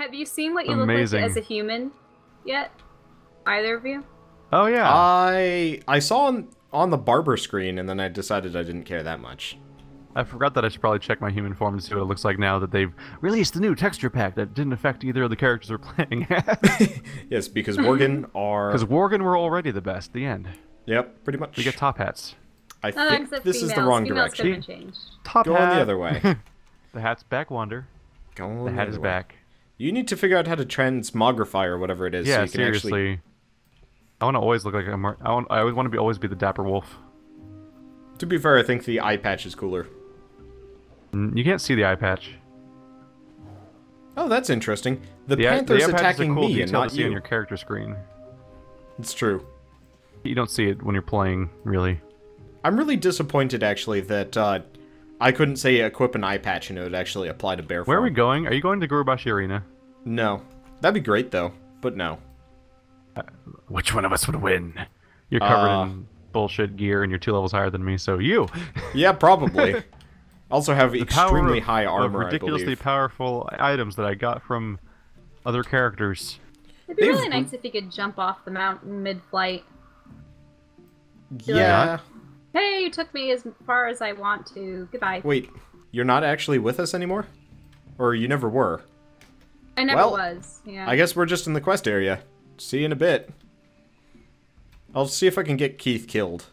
Have you seen what you Amazing. look like as a human yet? Either of you? Oh yeah. I saw on the barber screen, and then I decided I didn't care that much. I forgot that I should probably check my human form to see what it looks like now that they've released a new texture pack that didn't affect either of the characters we're playing. Yes, because Worgen are... Because Worgen were already the best. The end. Yep, pretty much. We get top hats. I think this is the wrong direction. Top Go hat. on the other way. The hat's back, Wander. Go on The hat is back. You need to figure out how to transmogrify or whatever it is. Yeah, so you can seriously. Actually... I want to always look like I always want to always be the dapper wolf. To be fair, I think the eye patch is cooler. You can't see the eye patch. Oh, that's interesting. The panther's eye patch attacking is a cool me and detail not to see on you. your character screen. It's true. You don't see it when you're playing, really. I'm really disappointed, actually, that I couldn't say equip an eye patch and it would actually apply to bear form. Where are we going? Are you going to Gurubashi Arena? No. That'd be great, though. But no. Which one of us would win? You're covered in bullshit gear and you're 2 levels higher than me, so you! Yeah, probably. Also have extremely high armor, of ridiculously I believe. powerful items that I got from other characters. It'd be really nice if you could jump off the mountain mid-flight. Yeah. Hey, you took me as far as I want to. Goodbye. Wait, you're not actually with us anymore? Or you never were? I never was, yeah. I guess we're just in the quest area. See you in a bit. I'll see if I can get Keith killed.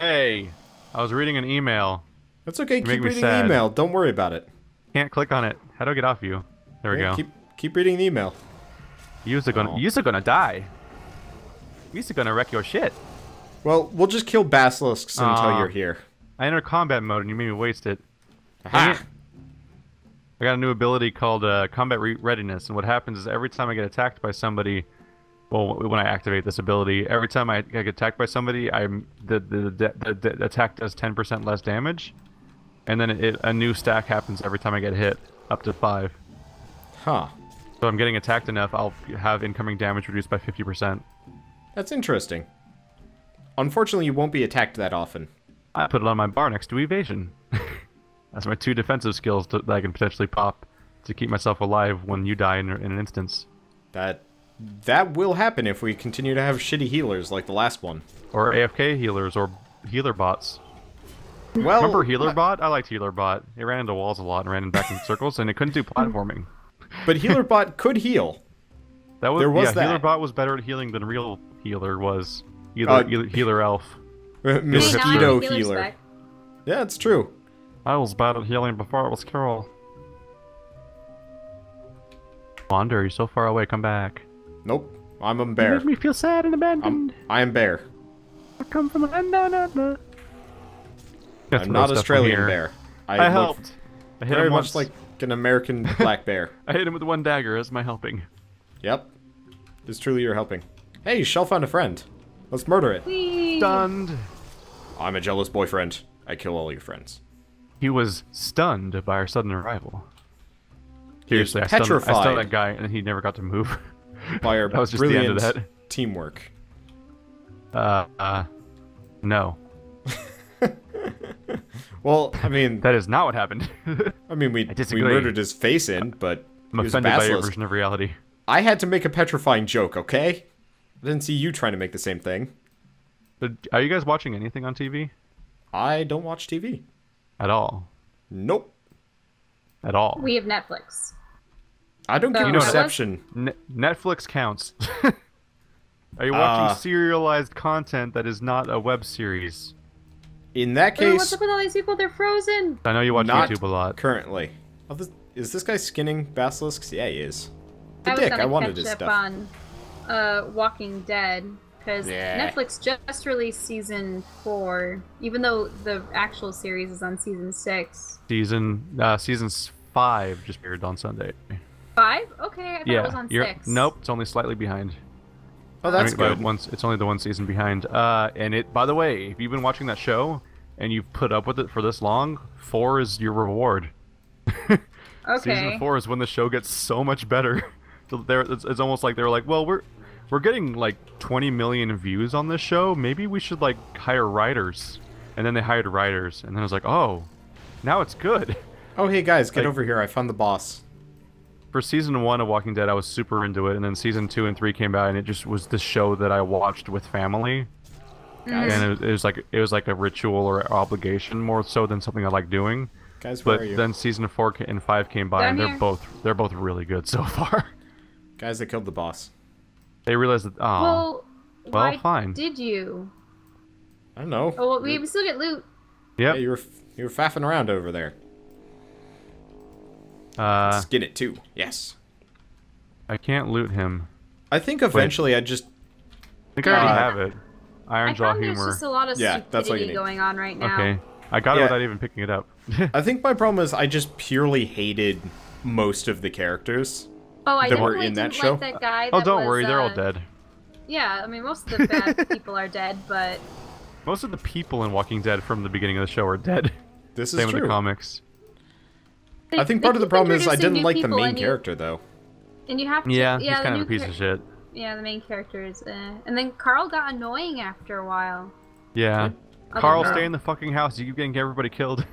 Hey! I was reading an email. That's okay, You keep make me reading the sad. email. Don't worry about it. Can't click on it. How do I get off you? There we go. Keep reading the email. You're gonna die. You're gonna wreck your shit. Well, we'll just kill basilisks until you're here. I entered combat mode and you made me waste it. Aha! I got a new ability called Combat Readiness, and what happens is every time I get attacked by somebody, well, when I activate this ability, every time I get attacked by somebody, the attack does 10% less damage, and then a new stack happens every time I get hit, up to 5. Huh. So I'm getting attacked enough, I'll have incoming damage reduced by 50%. That's interesting. Unfortunately, you won't be attacked that often. I put it on my bar next to evasion. That's my 2 defensive skills that I can potentially pop to keep myself alive when you die in an instance. That will happen if we continue to have shitty healers like the last one. Or AFK healers, or healer bots. Well, Remember Healer Bot? I liked Healer Bot. It ran into walls a lot and ran back in circles, and it couldn't do platforming. But Healer Bot could heal. There was yeah, that. Healer Bot was better at healing than real healer was. Healer Elf. Mosquito Healer's healer. back. Yeah, it's true. I was bad at healing before it was cool. Wander, you're so far away. Come back. Nope. I'm a You bear. make me feel sad and abandoned. I am bear. I come from a land down under. I'm not Australian bear. I look helped. I hit very him much once. like an American black bear. I hit him with 1 dagger as my helping. Yep. It's truly your helping. Hey, Shell found a friend. Let's murder it. Whee! Stunned. I'm a jealous boyfriend. I kill all your friends. He was stunned by our sudden arrival. He was Seriously, I stunned petrified that guy and he never got to move. by our That was just the brilliant end of that. teamwork. No. Well, I mean, That is not what happened. we disagree. murdered his face in, but I'm he was a offended by your basilisk. version of reality. I had to make a petrifying joke, okay? I didn't see you trying to make the same thing. But are you guys watching anything on TV? I don't watch TV. At all? Nope. At all? We have Netflix. I don't get You know what? reception. Netflix counts. Are you watching serialized content that is not a web series? In that Ooh, what's case, up with all these people? They're frozen. I know you watch not YouTube a lot. currently. Oh, is this guy skinning basilisks? Yeah, he is. The I was dick, gonna I wanted catch his up stuff. on Walking Dead because Yeah. Netflix just released season 4, even though the actual series is on season 6. Season 5 just aired on Sunday. 5? Okay, I thought it was on 6. Nope, it's only slightly behind. Oh, that's but good. It's only the 1 season behind. And it, by the way, if you've been watching that show and you've put up with it for this long, 4 is your reward. Okay. Season 4 is when the show gets so much better. So it's almost like they were like, well, we're getting like 20 million views on this show. Maybe we should like hire writers. And then they hired writers, and then I was like, oh, now it's good. Oh, hey guys, get Like- over here. I found the boss. for season 1 of Walking Dead, I was super into it, and then season 2 and 3 came out, and it just was the show that I watched with family. Guys, And it was like a ritual or obligation more so than something I like doing. guys, where But are you? then season 4 and 5 came by, Down and here. they're both really good so far. Guys, they killed the boss. They realized that Well, why fine. did you? I don't know. Oh, well, we still get loot. Yep. Yeah, you were faffing around over there. Skin it too. Yes. I can't loot him. I think eventually I just. I think I already have it. Iron I Jaw found there's humor. just a lot of Yeah, that's what you stupidity need. going on right now. Okay. I got it Yeah. without even picking it up. I think my problem is I just purely hated most of the characters. Oh, I that were definitely in that didn't show? like that guy. Oh, that don't was, worry, they're all dead. Yeah, I mean, most of the bad people are dead, but Most of the people in Walking Dead from the beginning of the show are dead. This is Same with true. the comics. I think part of the keep problem is I introducing didn't new like the people main and you- character though. And you have to. Yeah, Yeah, he's the kind of new a piece of shit. Yeah, the main character is. And then Carl got annoying after a while. Yeah. Other Carl, girl. stay in the fucking house. You keep getting everybody killed.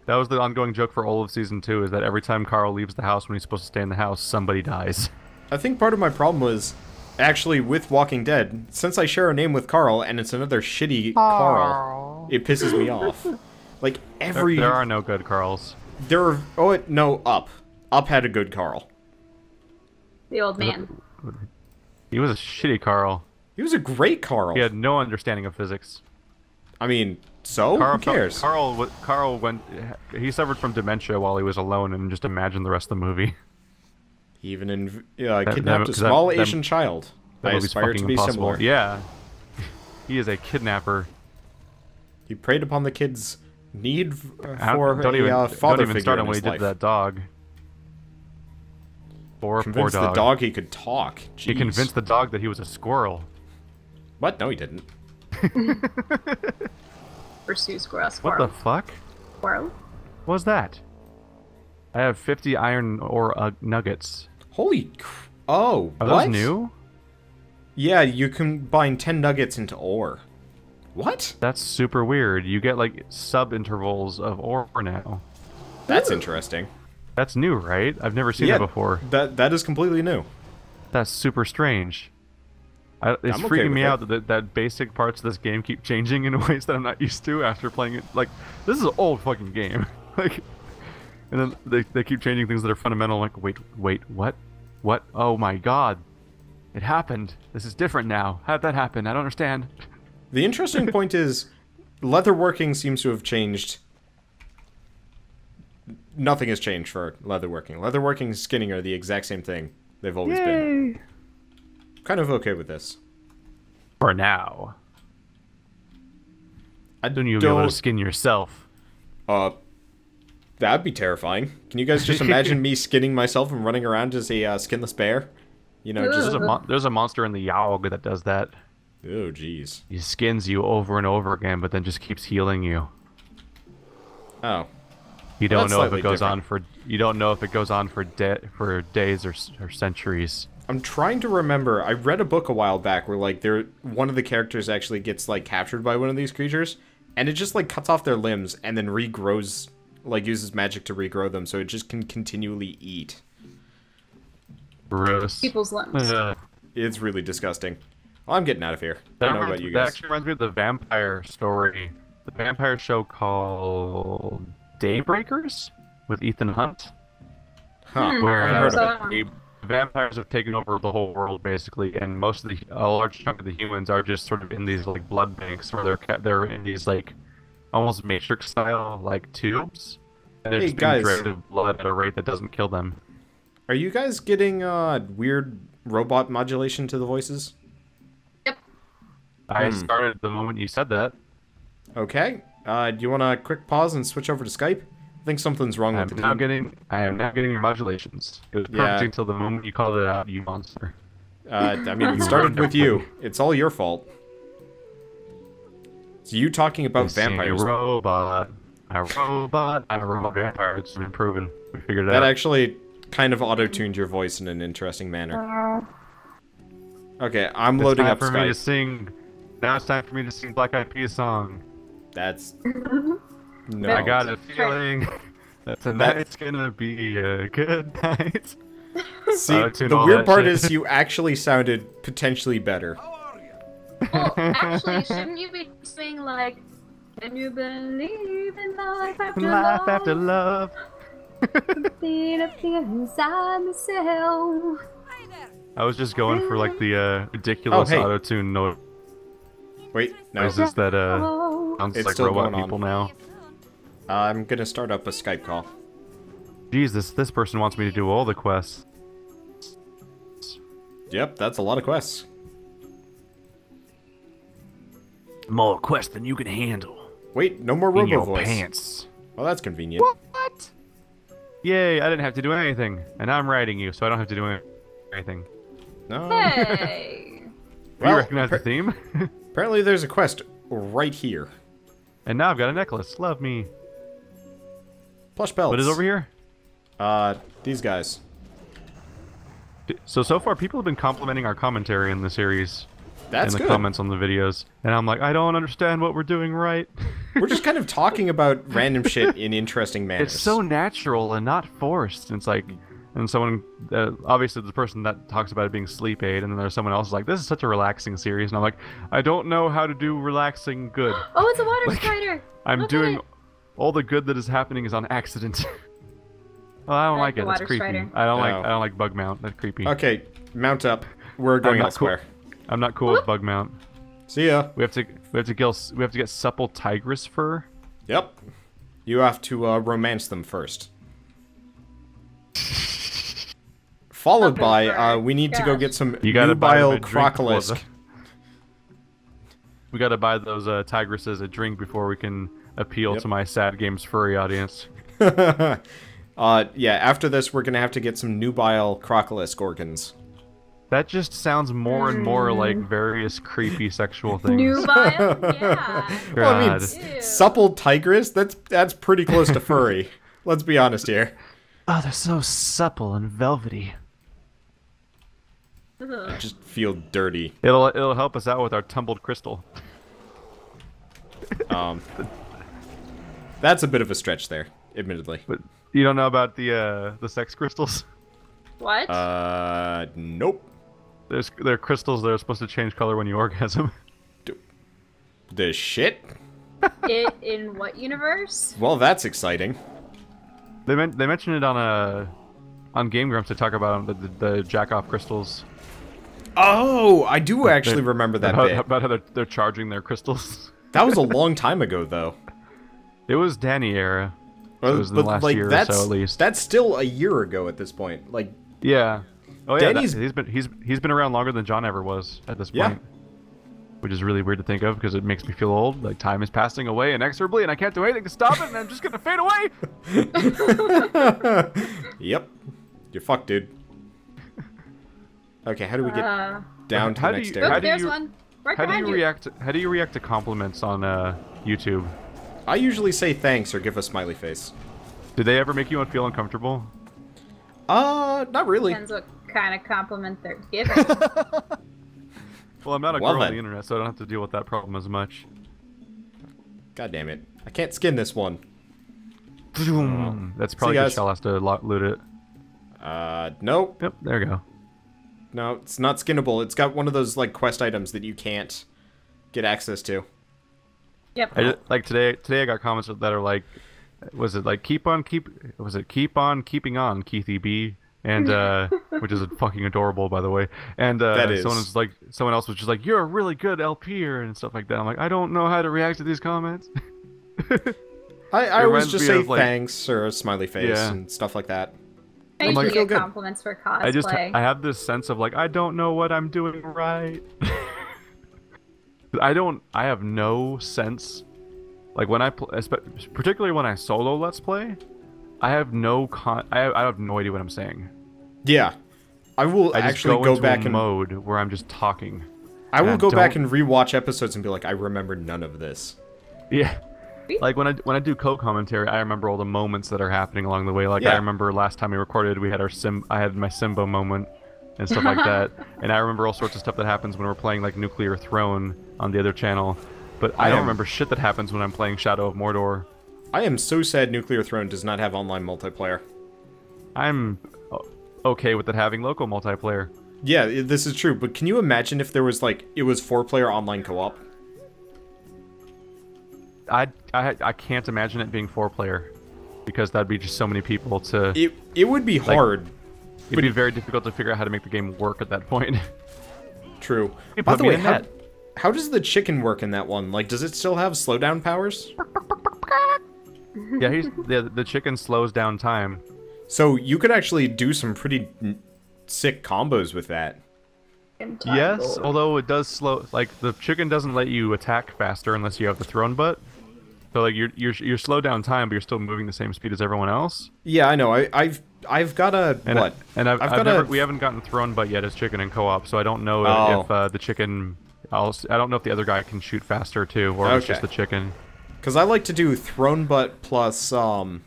That was the ongoing joke for all of season 2, is that every time Carl leaves the house when he's supposed to stay in the house, somebody dies. I think part of my problem was actually with Walking Dead, since I share a name with Carl and it's another shitty Carl, it pisses me off. Like every There are no good Carls. there are no Up. Up had a good Carl. The old man. He was a shitty Carl. He was a great Carl. He had no understanding of physics. I mean, so who cares? Carl went. He suffered from dementia while he was alone and just imagined the rest of the movie. He even kidnapped a that- small that- Asian child. That I movie's aspire to fucking be impossible. similar. Yeah. He is a kidnapper. He preyed upon the kid's need Don't for even, a father don't even figure start in on what his he did life. to that dog. Poor Convinced dog. the dog he could talk. He Jeez. convinced the dog that he was a squirrel. What? No, he didn't. Pursue squirrel. What the fuck? Squirrel? What was that? I have 50 iron ore nuggets. Holy oh, Are what? those new? Yeah, you combine 10 nuggets into ore. What? That's super weird. You get like sub-intervals of ore now. That's interesting. That's new, right? I've never seen Yeah, that before. That is completely new. That's super strange. It's I'm okay freaking with me it. out that basic parts of this game keep changing in ways that I'm not used to after playing it. Like, this is an old fucking game. Like, and then they keep changing things that are fundamental. Like, wait, what? What? Oh my god. It happened. This is different now. How'd that happen? I don't understand. The interesting point is, leatherworking seems to have changed. Nothing has changed for leatherworking. Leatherworking and skinning are the exact same thing they've always been. Kind of okay with this. For now. I Soon you'll be able to skin yourself. That'd be terrifying. Can you guys just imagine me skinning myself and running around as a skinless bear? You know, just... There's a monster in the Yaug that does that. Oh, jeez. He skins you over and over again, but then just keeps healing you. Oh. You don't That's know if slightly it goes different. on for for days or centuries. I'm trying to remember. I read a book a while back where, like, one of the characters actually gets, like, captured by one of these creatures, and it just, like, cuts off their limbs and then regrows, like, uses magic to regrow them, so it just can continually eat. Gross. People's limbs. It's really disgusting. Well, I'm getting out of here. I don't know about you That guys. actually reminds me of the vampire story. The vampire show called Daybreakers with Ethan Hunt. Huh. Where I've heard so- of it. the vampires have taken over the whole world basically, and a large chunk of the humans are just sort of in these like blood banks where they're in these like almost Matrix style like tubes, and they're Hey, just being guys. drained of blood at a rate that doesn't kill them. Are you guys getting weird robot modulation to the voices? Yep. I started the moment you said that. Okay. Do you want a quick pause and switch over to Skype? I think something's wrong I with am the now team. getting your modulations. It was perfect Yeah. until the moment you called it out, you monster. I mean, it started with you. It's all your fault. It's you talking about vampires. A robot vampire. It's been proven. We figured it That out. actually kind of auto-tuned your voice in an interesting manner. Okay, I'm It's loading time up for me to Skype. sing. Now it's time for me to sing Black Eyed Peas song. That's... No. I got a feeling Tonight's gonna be a good night. See, Auto-tune the all weird that part shit. is you actually sounded potentially better. Well, actually, shouldn't you be saying like, "Can you believe in life after Life love? after love. Feel it inside myself." I was just going for like the ridiculous hey. auto-tune note. Wait, no. Noises that Oh. sounds It's like still robot going on. people now. I'm gonna start up a Skype call. Jesus, this person wants me to do all the quests. Yep, that's a lot of quests. More quests than you can handle. Wait, no more In robo your voice. pants. Well, that's convenient. What? Yay, I didn't have to do anything. And now I'm writing you, so I don't have to do anything. No. Hey. Do Well, you recognize the theme? Apparently there's a quest right here. And now I've got a necklace. Love me. Plush belts. What is over here? These guys. So far, people have been complimenting our commentary in the series. That's in the good. comments on the videos. And I'm like, I don't understand what we're doing right. We're just kind of talking about random shit in interesting manners. It's so natural and not forced. And it's like, and someone, obviously the person that talks about it being sleep aid, and then there's someone else who's like, this is such a relaxing series. And I'm like, I don't know how to do relaxing good. Oh, it's a water spider. I'm Look at doing it. all the good that is happening is on accident. Well, I don't like like the it. That's water creepy. strider. I don't Oh. like bug mount. That's creepy. Okay, mount up. We're going not elsewhere. I'm not cool with bug mount. See ya. We have to get supple tigress fur. Yep. You have to romance them first. Followed Supple by, fur. we need to go Gosh. get some You gotta buy them nubile a drink before crocolisk. We gotta buy those tigresses a drink before we can appeal Yep. to my sad games furry audience. Yeah, after this, we're gonna have to get some nubile crocolisk organs. That just sounds more and more like various creepy sexual things. Nubile? Yeah. Well, I mean, God. Ew. supple tigress, that's pretty close to furry. Let's be honest here. Oh, they're so supple and velvety. Ugh. Just feel dirty. It'll help us out with our tumbled crystal. That's a bit of a stretch there, admittedly. But you don't know about the sex crystals? What? Nope. They're crystals that are supposed to change color when you orgasm. The shit? In what universe? Well, that's exciting. They mentioned it on Game Grumps to talk about the jack off crystals. Oh, I do actually remember that bit. About how they're charging their crystals. That was a long time ago, though. It was Danny era. It was in the last year or that's so at least. that's still a year ago at this point. Like, Yeah. Oh yeah. Danny's- He's been around longer than John ever was at this Yeah. point. Which is really weird to think of because it makes me feel old. Like time is passing away inexorably, and I can't do anything to stop it, and I'm just gonna fade away. yep, you're fucked, dude. Okay, how do we get down to how the do next you- area? how Oh, do there's you- one. Right How do behind you you. react? How do you react to compliments on YouTube? I usually say thanks or give a smiley face. Did they ever make you feel uncomfortable? Not really. Depends what kind of compliment they're giving. Well, I'm not a Well girl on then. the internet, so I don't have to deal with that problem as much. God damn it! I can't skin this one. That's probably guys. because Shell has to loot it. Nope. Yep, there you go. No, it's not skinnable. It's got one of those like quest items that you can't get access to. Yep. Like today I got comments that are like, was it like keep on keeping on Keithy B, and which is fucking adorable by the way. And That is. someone else was just like, you're a really good LPer and stuff like that. I'm like, I don't know how to react to these comments. I always reminds just me say of, like- thanks or a smiley face Yeah. and stuff like that. I I'm like- usually Feel get good. compliments for cosplay. I have this sense of like I don't know what I'm doing right. I have no sense. Like when I particularly when I solo let's play, I have no I have no idea what I'm saying. Yeah, I will I just actually go go into back a and mode where I'm just talking. I will and go back don't- and rewatch episodes and be like, I remember none of this. Yeah. Like when I do co-commentary, I remember all the moments that are happening along the way. Like Yeah. I remember last time we recorded, we had I had my Simba moment and stuff like that. And I remember all sorts of stuff that happens when we're playing like Nuclear Throne on the other channel. But I don't remember shit that happens when I'm playing Shadow of Mordor. I am so sad Nuclear Throne does not have online multiplayer. I'm okay with it having local multiplayer. Yeah, this is true, but can you imagine if there was, like, it was 4-player online co-op? I can't imagine it being 4-player, because that'd be just so many people to... It would be hard. It'd be very difficult to figure out how to make the game work at that point. True. Hey, By put the me way, in that. how does the chicken work in that one? Like, does it still have slowdown powers? Yeah, the chicken slows down time. So you could actually do some pretty sick combos with that. Yes, although it does slow. Like the chicken doesn't let you attack faster unless you have the throne butt. So like you're slow down time, but you're still moving the same speed as everyone else. Yeah, I know. I've got a what? We haven't gotten thrown butt yet as chicken in co-op, so I don't know if the chicken. I don't know if the other guy can shoot faster too, or if it's just the chicken. Because I like to do throne butt plus long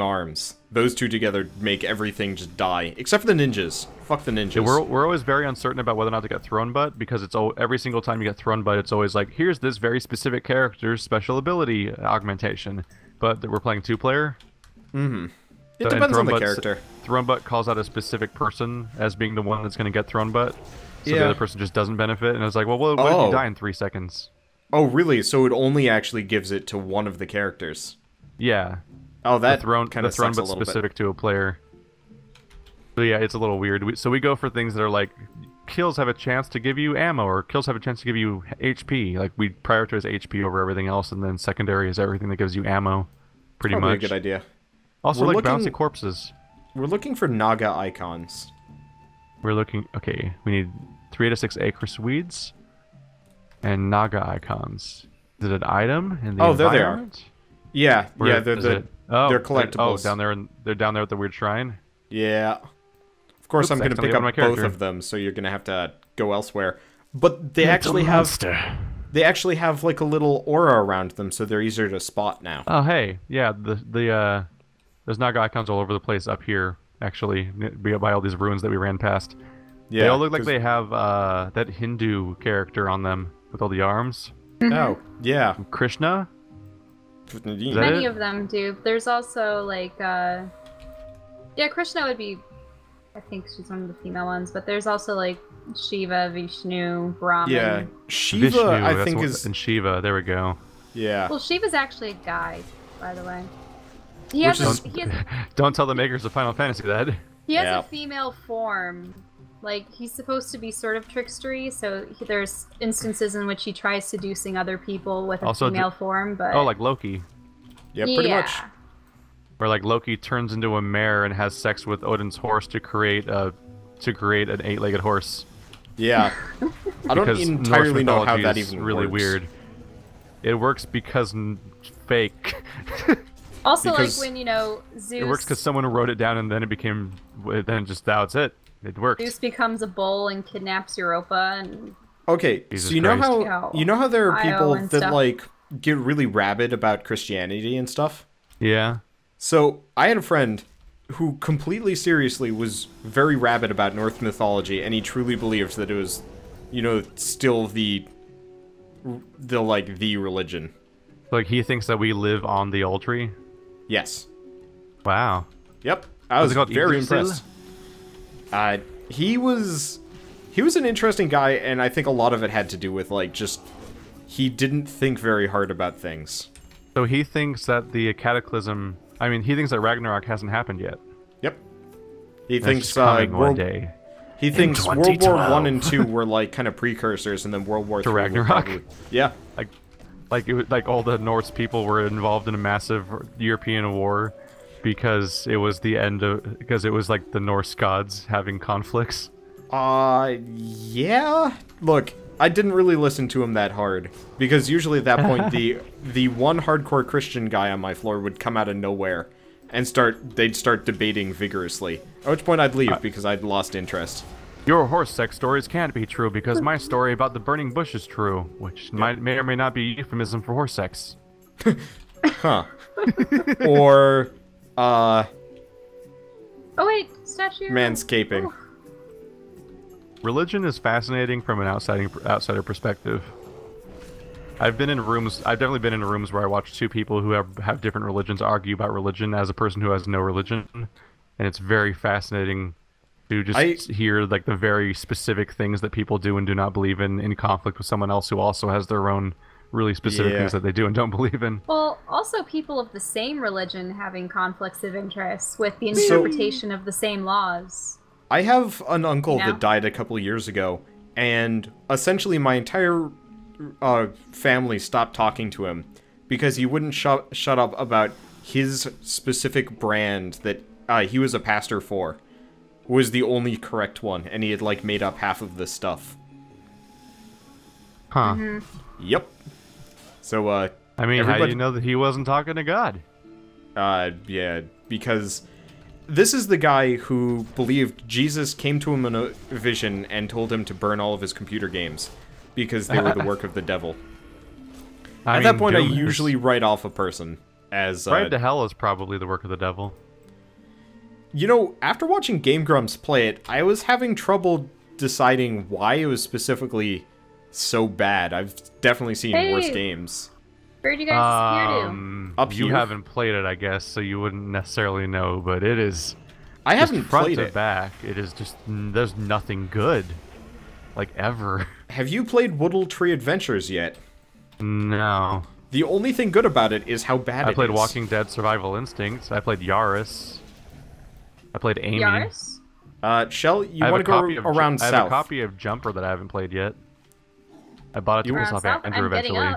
arms. Those two together make everything just die, except for the ninjas. Fuck the ninjas. Yeah, we're always very uncertain about whether or not to get thrown butt, because it's every single time you get thrown butt, it's always like, here's this very specific character's special ability augmentation. But we're playing 2-player. Mm-hmm. It depends on the character. Thrown butt calls out a specific person as being the one that's going to get thrown butt. So the other person just doesn't benefit, and it's like, well, what if you die in 3 seconds? Oh, really? So it only actually gives it to one of the characters? Yeah. Oh, that kind of thrown but specific to a player. So yeah, it's a little weird. So we go for things that are like, kills have a chance to give you ammo, or kills have a chance to give you HP. Like, we prioritize HP over everything else, and then secondary is everything that gives you ammo. Pretty Probably much. a good idea. Also, like bouncy corpses. We're looking for Naga icons. We're looking... Okay, we need 3 to 6 acre Swedes and Naga icons. Is it an item in the there they are. Yeah, Where they're collectibles. Down there, they're down there at the weird shrine. Yeah. Of course, I'm going to pick up both of them, so you're going to have to go elsewhere. But they actually have like a little aura around them, so they're easier to spot now. Oh hey, yeah, there's Naga icons all over the place up here. Actually, by all these ruins that we ran past. Yeah, they all look like they have that Hindu character on them with all the arms. Oh, yeah. Krishna? Many of them do. There's also, like, yeah, Krishna would be, I think she's one of the female ones, but there's also, like, Shiva, Vishnu, Brahman. Yeah, Shiva, Vishnu, I think is... And Shiva, there we go. Yeah. Well, Shiva's actually a guy, by the way. Don't tell the makers of Final Fantasy that. He has a female form. Like, he's supposed to be sort of trickstery, so there's instances in which he tries seducing other people with a female form, but... Oh, like Loki. Yeah, pretty much. Where, like, Loki turns into a mare and has sex with Odin's horse to create an 8-legged horse. Yeah. I don't entirely know how that even really works. Weird. It works because fake. Also, like, when, you know, Zeus... It works because someone wrote it down and then it became... Then just, that's it. It works. Zeus becomes a bull and kidnaps Europa and... Okay, so you know how there are people that, like, get really rabid about Christianity and stuff? Yeah. So, I had a friend who completely seriously was very rabid about Norse mythology, and he truly believed that it was, you know, still the religion. Like, he thinks that we live on the Ultry? Yes. Wow. Yep. I was very impressed. He was an interesting guy, and I think a lot of it had to do with, like, just, he didn't think very hard about things. So he thinks that the Cataclysm, I mean, he thinks that Ragnarok hasn't happened yet. Yep. He thinks, one day. He thinks World War I and II were, like, kind of precursors, and then World War III to Ragnarok? Yeah. Like all the Norse people were involved in a massive European war because it was the end of... Because it was, like, the Norse gods having conflicts. Yeah? Look, I didn't really listen to him that hard. Because usually at that point, the one hardcore Christian guy on my floor would come out of nowhere and they'd start debating vigorously. At which point I'd leave because I'd lost interest. Your horse sex stories can't be true because my story about the burning bush is true, which may or may not be a euphemism for horse sex. Huh. Or, Oh wait, statue. Manscaping. Oh. Religion is fascinating from an outsider perspective. I've been in rooms. I've definitely been in rooms where I watch two people who have different religions argue about religion as a person who has no religion, and it's very fascinating to just hear like the very specific things that people do and do not believe in conflict with someone else who also has their own really specific things that they do and don't believe in. Well, also people of the same religion having conflicts of interest with the interpretation of the same laws. I have an uncle that died a couple of years ago, and essentially my entire family stopped talking to him because he wouldn't shut up about his specific brand that he was a pastor for was the only correct one, and he had like made up half of this stuff. Huh. Yep. So I mean, how do you know that he wasn't talking to God? Yeah, because this is the guy who believed Jesus came to him in a vision and told him to burn all of his computer games because they were the work of the devil. At that point, I usually write off a person as... Right to hell is probably the work of the devil. You know, after watching Game Grumps play it, I was having trouble deciding why it was specifically so bad. I've definitely seen worse games. Where'd you guys disappear to? Up here? You haven't played it, I guess, so you wouldn't necessarily know, but it is... I haven't front played to it. back, it is just... There's nothing good. Like, ever. Have you played Woodle Tree Adventures yet? No. The only thing good about it is how bad it is. I played Walking Dead Survival Instincts. I played Yaris. I played Amy. Yaris? Shell, you want to go around south? I have a copy of Jumper that I haven't played yet. I bought it to piss off Andrew eventually.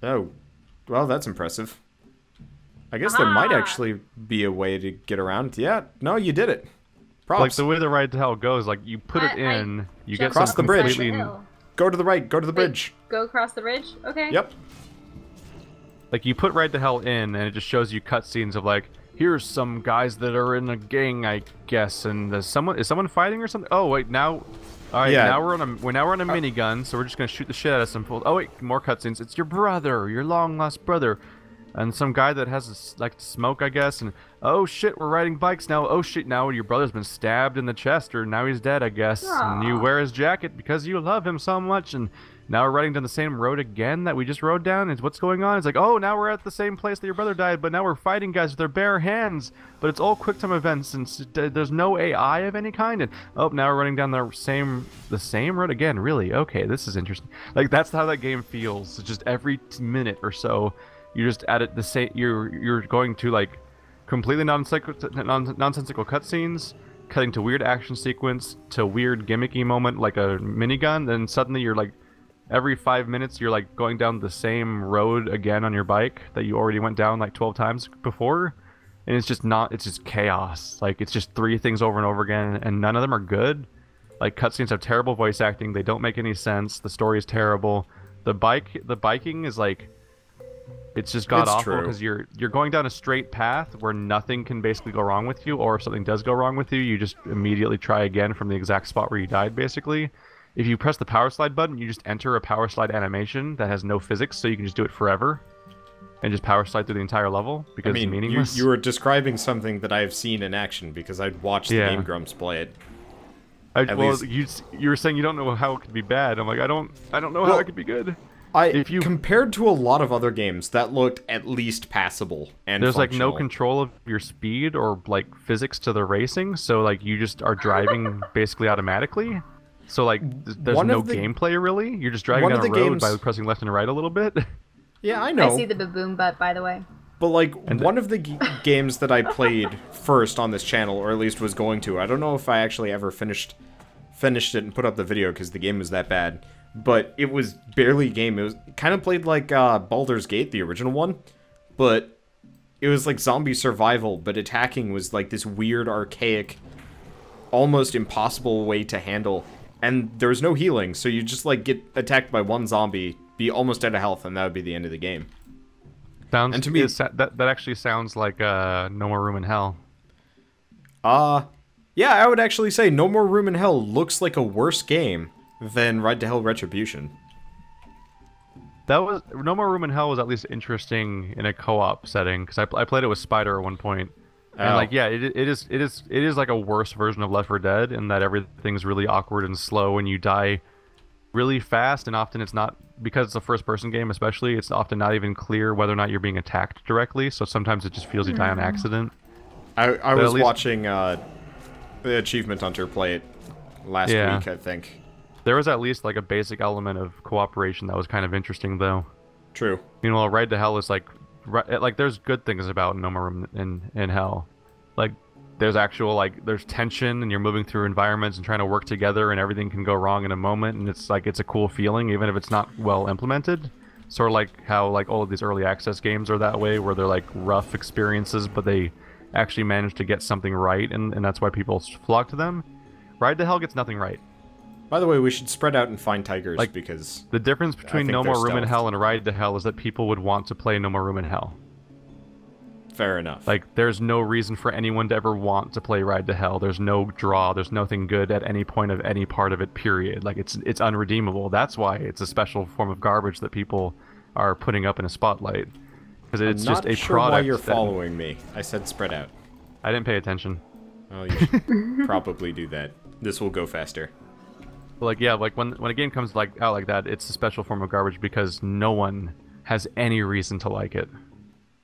Oh, well, that's impressive. I guess there might actually be a way to get around. Yeah, no, you did it. Props. Like the way the Ride to Hell goes, like you put it in, you get across the bridge. Completely... Go to the right. Go to the bridge. Go across the bridge. Okay. Yep. Like you put Ride to Hell in, and it just shows you cutscenes of like, here's some guys that are in a gang, I guess, and is someone fighting or something? Oh wait, now, all right, now we're on a minigun, so we're just gonna shoot the shit out of some fools. Oh wait, more cutscenes. It's your brother, your long lost brother, and some guy that has like smoke, I guess. And oh shit, we're riding bikes now. Oh shit, now your brother's been stabbed in the chest, or now he's dead, I guess. Aww. And you wear his jacket because you love him so much, and now we're riding down the same road again that we just rode down. Is what's going on? It's like, oh, now we're at the same place that your brother died, but now we're fighting guys with their bare hands. But it's all quick-time events, and there's no AI of any kind. And oh, now we're running down the same road again. Really? Okay, this is interesting. Like that's how that game feels. It's just every minute or so, you're just at it the same. You're going to like completely nonsensical cutscenes, cutting to weird action sequence, to weird gimmicky moment like a minigun. Then suddenly you're like. Every 5 minutes, you're like going down the same road again on your bike that you already went down like 12 times before, and it's just chaos. Like it's just 3 things over and over again, and none of them are good. Like cutscenes have terrible voice acting; they don't make any sense. The story is terrible. The biking is like, it's just god awful because you're going down a straight path where nothing can basically go wrong with you, or if something does go wrong with you, you just immediately try again from the exact spot where you died, basically. If you press the power slide button, you just enter a power slide animation that has no physics, so you can just do it forever and just power slide through the entire level because it's meaningless. You were describing something that I've seen in action because I'd watched the Game Grumps play it. You were saying you don't know how it could be bad. I'm like, I don't know how it could be good. Compared to a lot of other games, that looked at least passable and there's like no control of your speed or like physics to the racing, so like you just are driving basically automatically. So, like, there's no gameplay, really? You're just driving down a road by pressing left and right a little bit? Yeah, I know. I see the baboon butt, by the way. But, like, one of the games that I played first on this channel, or at least was going to, I don't know if I actually ever finished it and put up the video because the game was that bad, but it was barely a game. It was kind of played like Baldur's Gate, the original one, but it was like zombie survival, but attacking was like this weird, archaic, almost impossible way to handle. And there was no healing, so you just like get attacked by one zombie, be almost out of health, and that would be the end of the game. And to me, that actually sounds like No More Room in Hell. Yeah, I would actually say No More Room in Hell looks like a worse game than Ride to Hell Retribution. No More Room in Hell was at least interesting in a co-op setting because I played it with Spider at one point. And like, yeah, it is like a worse version of Left 4 Dead in that everything's really awkward and slow, and you die really fast, and often it's not, because it's a first-person game especially, it's often not even clear whether or not you're being attacked directly, so sometimes it just feels you die on accident. I was watching the Achievement Hunter play it last week, I think. There was at least like a basic element of cooperation that was kind of interesting, though. True. Meanwhile, Ride to Hell is like there's good things about No More Room in Hell. Like, there's actual, like, there's tension, and you're moving through environments and trying to work together, and everything can go wrong in a moment, and it's like, it's a cool feeling, even if it's not well implemented. Sort of like how, like, all of these early access games are that way, where they're, like, rough experiences, but they actually manage to get something right, and that's why people flock to them. Ride to Hell gets nothing right. By the way, we should spread out and find tigers, like, because the difference between No More Room in Hell and Ride to Hell is that people would want to play No More Room in Hell. Fair enough. Like, there's no reason for anyone to ever want to play Ride to Hell. There's no draw. There's nothing good at any point of any part of it, period. Like, it's unredeemable. That's why it's a special form of garbage that people are putting up in a spotlight. Because it's just a product. I'm not sure why you're following me. I said spread out. I didn't pay attention. Oh, you should probably do that. This will go faster. Like, yeah, like when a game comes out like that, it's a special form of garbage because no one has any reason to like it.